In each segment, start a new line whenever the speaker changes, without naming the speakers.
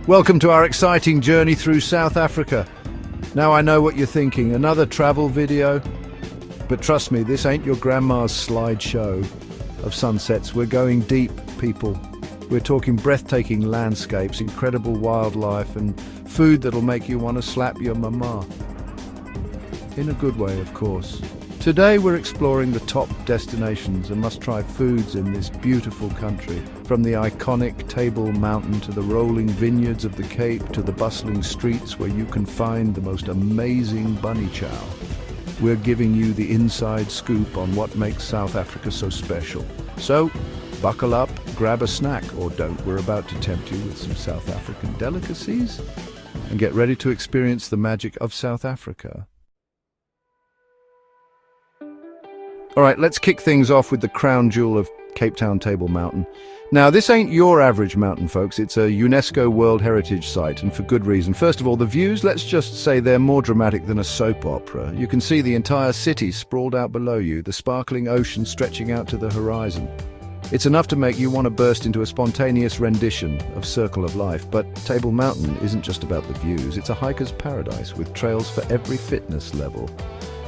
Welcome to our exciting journey through South Africa. Now I know what you're thinking, another travel video? But trust me, this ain't your grandma's slideshow of sunsets. We're going deep, people. We're talking breathtaking landscapes, incredible wildlife, and food that'll make you want to slap your mama. In a good way, of course. Today we're exploring the top destinations and must-try foods in this beautiful country. From the iconic Table Mountain to the rolling vineyards of the Cape to the bustling streets where you can find the most amazing bunny chow. We're giving you the inside scoop on what makes South Africa so special. So, buckle up, grab a snack, or don't. We're about to tempt you with some South African delicacies. And get ready to experience the magic of South Africa. All right, let's kick things off with the crown jewel of Cape Town Table Mountain. Now, this ain't your average mountain, folks. It's a UNESCO World Heritage Site, and for good reason. First of all, the views, let's just say they're more dramatic than a soap opera. You can see the entire city sprawled out below you, the sparkling ocean stretching out to the horizon. It's enough to make you want to burst into a spontaneous rendition of Circle of Life. But Table Mountain isn't just about the views. It's a hiker's paradise with trails for every fitness level.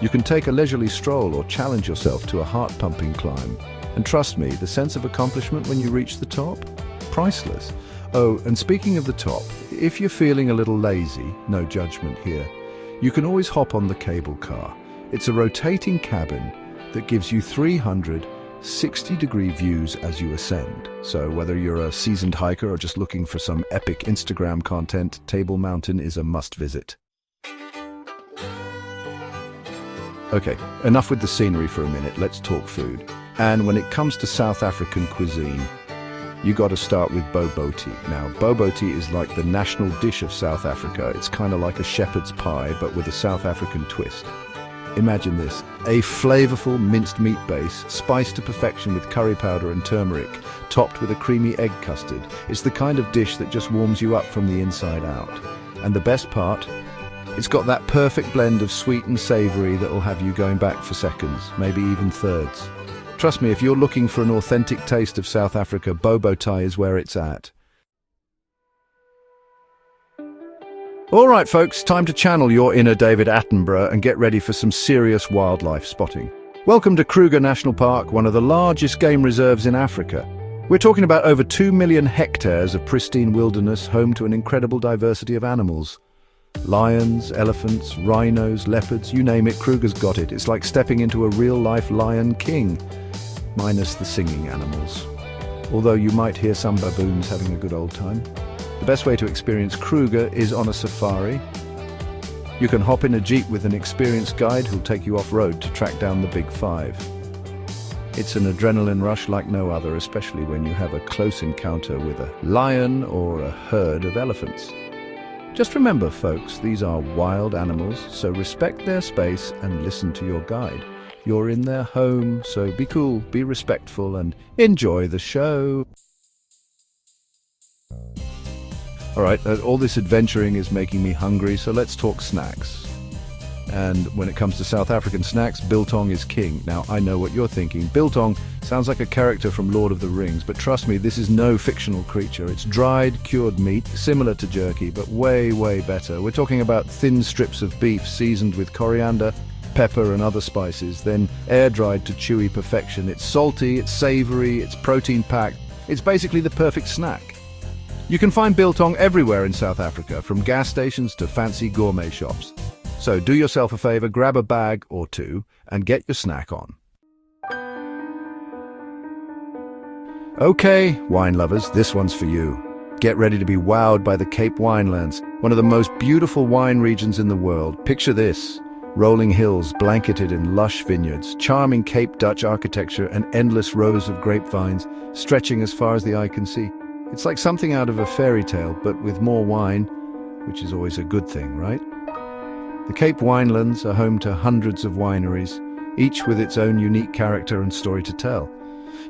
You can take a leisurely stroll or challenge yourself to a heart-pumping climb. And trust me, the sense of accomplishment when you reach the top? Priceless. Oh, and speaking of the top, if you're feeling a little lazy, no judgment here, you can always hop on the cable car. It's a rotating cabin that gives you 360-degree views as you ascend. So whether you're a seasoned hiker or just looking for some epic Instagram content, Table Mountain is a must-visit. Okay, enough with the scenery for a minute, let's talk food. And when it comes to South African cuisine, you got to start with bobotie. Now, bobotie is like the national dish of South Africa. It's kind of like a shepherd's pie, but with a South African twist. Imagine this, a flavorful minced meat base, spiced to perfection with curry powder and turmeric, topped with a creamy egg custard. It's the kind of dish that just warms you up from the inside out. And the best part? It's got that perfect blend of sweet and savory that will have you going back for seconds, maybe even thirds. Trust me, if you're looking for an authentic taste of South Africa, bobotie is where it's at. All right, folks, time to channel your inner David Attenborough and get ready for some serious wildlife spotting. Welcome to Kruger National Park, one of the largest game reserves in Africa. We're talking about over 2 million hectares of pristine wilderness, home to an incredible diversity of animals. Lions, elephants, rhinos, leopards, you name it, Kruger's got it. It's like stepping into a real-life Lion King, minus the singing animals. Although you might hear some baboons having a good old time. The best way to experience Kruger is on a safari. You can hop in a jeep with an experienced guide who'll take you off-road to track down the Big Five. It's an adrenaline rush like no other, especially when you have a close encounter with a lion or a herd of elephants. Just remember, folks, these are wild animals, so respect their space and listen to your guide. You're in their home, so be cool, be respectful, and enjoy the show. All right, all this adventuring is making me hungry, so let's talk snacks. And when it comes to South African snacks, biltong is king. Now, I know what you're thinking. Biltong sounds like a character from Lord of the Rings, but trust me, this is no fictional creature. It's dried, cured meat, similar to jerky, but way, way better. We're talking about thin strips of beef seasoned with coriander, pepper, and other spices, then air-dried to chewy perfection. It's salty, it's savory, it's protein-packed. It's basically the perfect snack. You can find biltong everywhere in South Africa, from gas stations to fancy gourmet shops. So do yourself a favor, grab a bag or two, and get your snack on. Okay, wine lovers, this one's for you. Get ready to be wowed by the Cape Winelands, one of the most beautiful wine regions in the world. Picture this, rolling hills blanketed in lush vineyards, charming Cape Dutch architecture, and endless rows of grapevines stretching as far as the eye can see. It's like something out of a fairy tale, but with more wine, which is always a good thing, right? The Cape Winelands are home to hundreds of wineries, each with its own unique character and story to tell.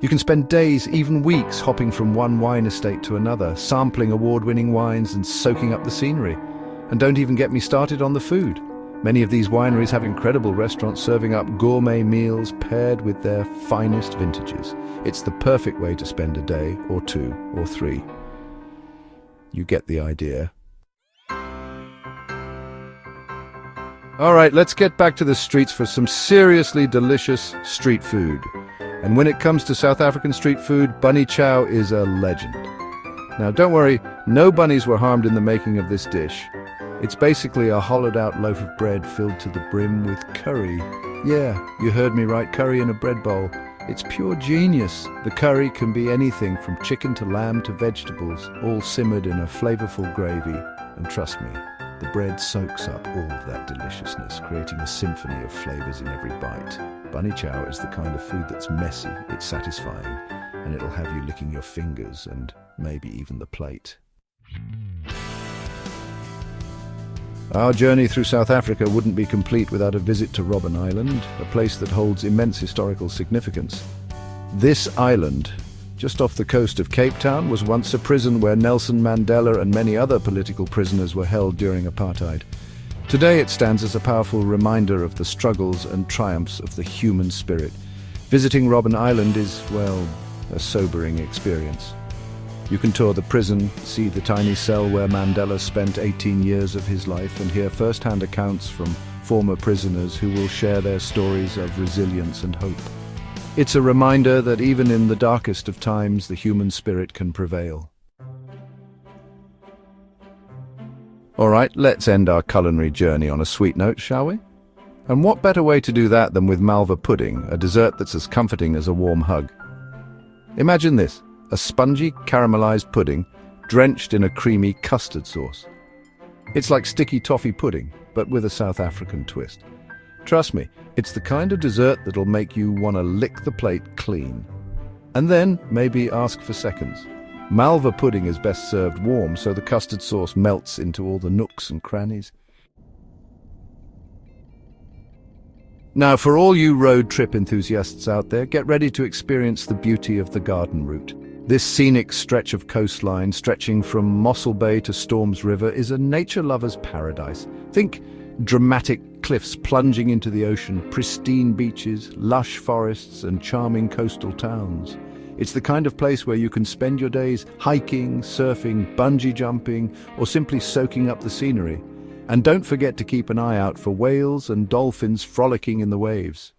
You can spend days, even weeks, hopping from one wine estate to another, sampling award-winning wines and soaking up the scenery. And don't even get me started on the food. Many of these wineries have incredible restaurants serving up gourmet meals paired with their finest vintages. It's the perfect way to spend a day, or two, or three. You get the idea. All right, let's get back to the streets for some seriously delicious street food. And when it comes to South African street food, bunny chow is a legend. Now, don't worry, no bunnies were harmed in the making of this dish. It's basically a hollowed-out loaf of bread filled to the brim with curry. Yeah, you heard me right, curry in a bread bowl. It's pure genius. The curry can be anything from chicken to lamb to vegetables, all simmered in a flavorful gravy. And trust me, the bread soaks up all of that deliciousness, creating a symphony of flavors in every bite. Bunny chow is the kind of food that's messy, it's satisfying, and it'll have you licking your fingers and maybe even the plate. Our journey through South Africa wouldn't be complete without a visit to Robben Island, a place that holds immense historical significance. This island, just off the coast of Cape Town, was once a prison where Nelson Mandela and many other political prisoners were held during apartheid. Today it stands as a powerful reminder of the struggles and triumphs of the human spirit. Visiting Robben Island is, well, a sobering experience. You can tour the prison, see the tiny cell where Mandela spent 18 years of his life, and hear first-hand accounts from former prisoners who will share their stories of resilience and hope. It's a reminder that even in the darkest of times, the human spirit can prevail. All right, let's end our culinary journey on a sweet note, shall we? And what better way to do that than with malva pudding, a dessert that's as comforting as a warm hug. Imagine this. A spongy, caramelized pudding drenched in a creamy custard sauce. It's like sticky toffee pudding, but with a South African twist. Trust me, it's the kind of dessert that'll make you want to lick the plate clean. And then, maybe ask for seconds. Malva pudding is best served warm, so the custard sauce melts into all the nooks and crannies. Now, for all you road trip enthusiasts out there, get ready to experience the beauty of the Garden Route. This scenic stretch of coastline, stretching from Mossel Bay to Storms River, is a nature lover's paradise. Think dramatic cliffs plunging into the ocean, pristine beaches, lush forests, and charming coastal towns. It's the kind of place where you can spend your days hiking, surfing, bungee jumping, or simply soaking up the scenery. And don't forget to keep an eye out for whales and dolphins frolicking in the waves.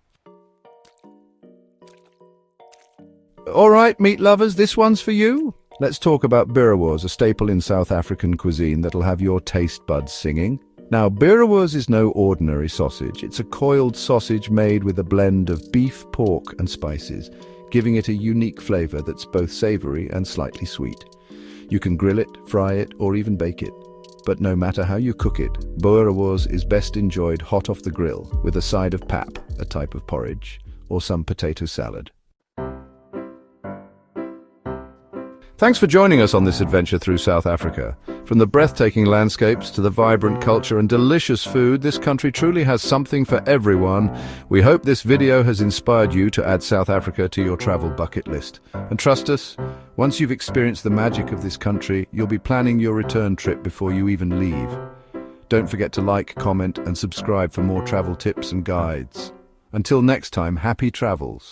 All right, meat lovers, this one's for you. Let's talk about boerewors, a staple in South African cuisine that'll have your taste buds singing. Now, boerewors is no ordinary sausage. It's a coiled sausage made with a blend of beef, pork, and spices, giving it a unique flavor that's both savory and slightly sweet. You can grill it, fry it, or even bake it. But no matter how you cook it, boerewors is best enjoyed hot off the grill with a side of pap, a type of porridge, or some potato salad. Thanks for joining us on this adventure through South Africa. From the breathtaking landscapes to the vibrant culture and delicious food, this country truly has something for everyone. We hope this video has inspired you to add South Africa to your travel bucket list. And trust us, once you've experienced the magic of this country, you'll be planning your return trip before you even leave. Don't forget to like, comment, and subscribe for more travel tips and guides. Until next time, happy travels.